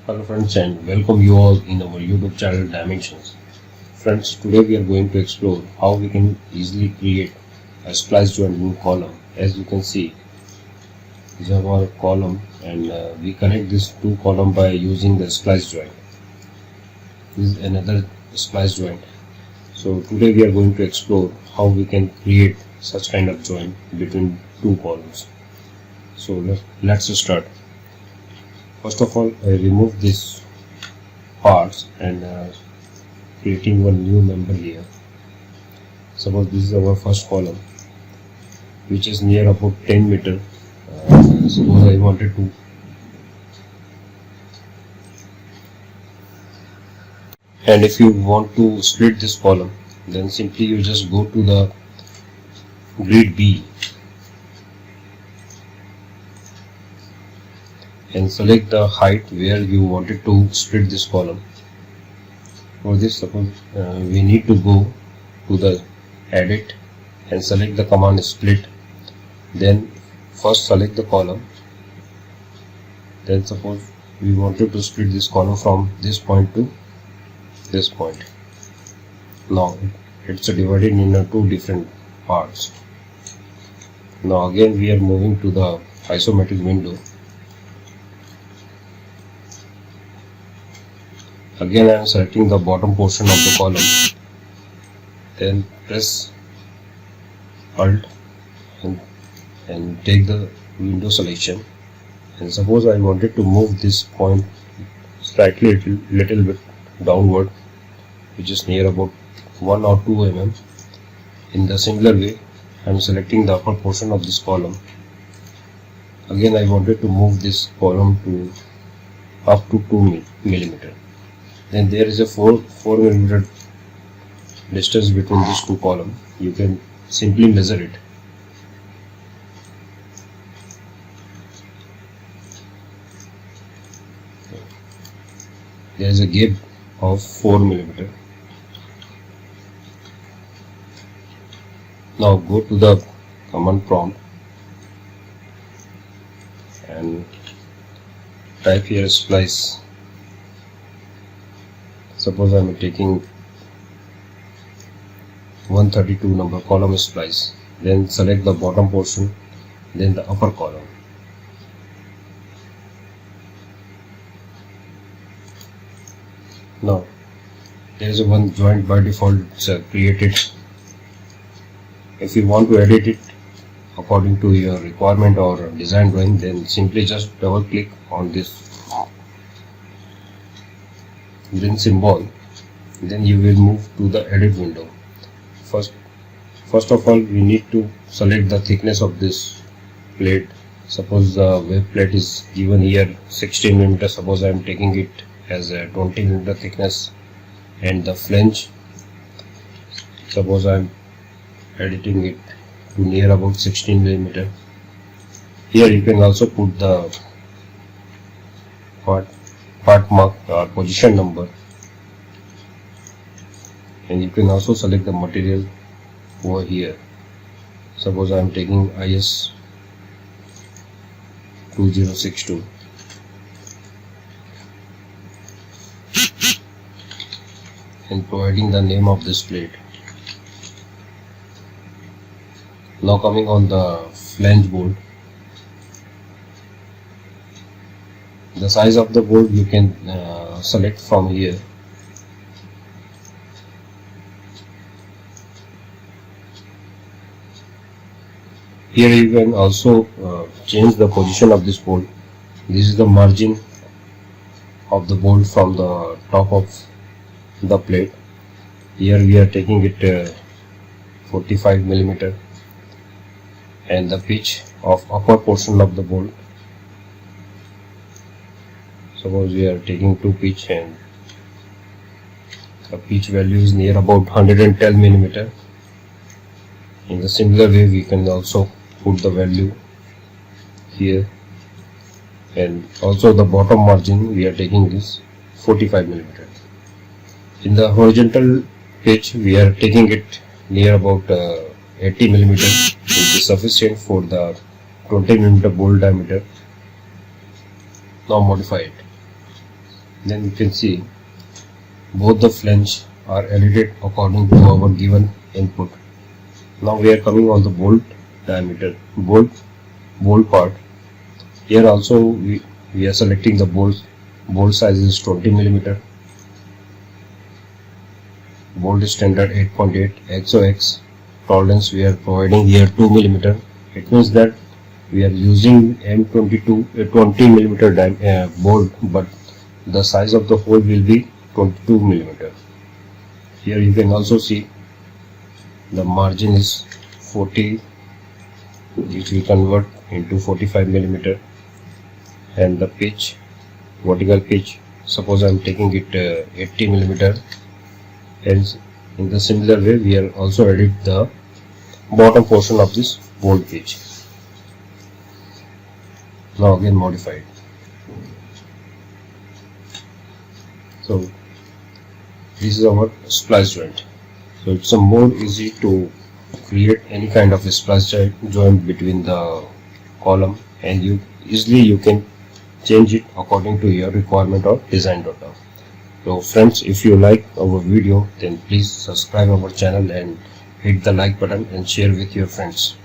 Hello friends and welcome you all in our YouTube channel Dimensions. Friends, today we are going to explore how we can easily create a splice joint in column. As you can see, this is our column and we connect these two columns by using the splice joint. This is another splice joint. So today we are going to explore how we can create such kind of joint between two columns. So let's start. First of all, I remove these parts and creating one new member here. Suppose this is our first column, which is near about 10 meter. Suppose I wanted to and if you want to split this column, then simply you just go to the grid B and select the height where you wanted to split this column. For this, suppose we need to go to the edit and select the command split. Then first select the column. Then suppose we wanted to split this column from this point to this point. Now it's divided into two different parts. Now again we are moving to the isometric window. Again I am selecting the bottom portion of the column, then press Alt and take the window selection, and suppose I wanted to move this point slightly little bit downward, which is near about 1 or 2 mm. In the similar way I am selecting the upper portion of this column. Again I wanted to move this column to up to 2 millimeter. Then there is a 4 mm distance between these two columns. You can simply measure it. There is a gap of 4 mm. Now go to the command prompt and type here splice. Suppose I am taking 132 number column splice, then select the bottom portion, then the upper column. Now there is one joint by default created. If you want to edit it according to your requirement or design drawing, then simply just double click on this green symbol, then you will move to the edit window. First of all, we need to select the thickness of this plate. Suppose the web plate is given here 16 mm. Suppose I am taking it as a 20 mm thickness, and the flange, suppose I am editing it to near about 16 mm. Here you can also put the part mark or position number, and you can also select the material over here. Suppose I am taking IS 2062 and providing the name of this plate. Now coming on the flange bolt, the size of the bolt you can select from here. Here you can also change the position of this bolt. This is the margin of the bolt from the top of the plate. Here we are taking it 45 mm, and the pitch of upper portion of the bolt, suppose we are taking 2 pitch, and the pitch value is near about 110 mm. In the similar way we can also put the value here, and also the bottom margin we are taking is 45 mm. In the horizontal pitch we are taking it near about 80 mm, which is sufficient for the 20 mm bolt diameter. Now modify it. Then you can see both the flanges are edited according to our given input. Now we are coming on the bolt diameter, bolt part. Here also we are selecting the bolt size is 20 mm, bolt standard 8.8, XOX tolerance we are providing here 2 mm. It means that we are using M22 20 mm bolt, but the size of the hole will be 22 mm. Here you can also see the margin is 40, which we convert into 45 mm, and the pitch, vertical pitch, suppose I am taking it 80 mm, and in the similar way we are also edit the bottom portion of this bolt pitch. Now again modified. So this is our splice joint. So it's a more easy to create any kind of a splice joint between the column, and you can change it according to your requirement or design data. So friends, if you like our video, then please subscribe our channel and hit the like button and share with your friends.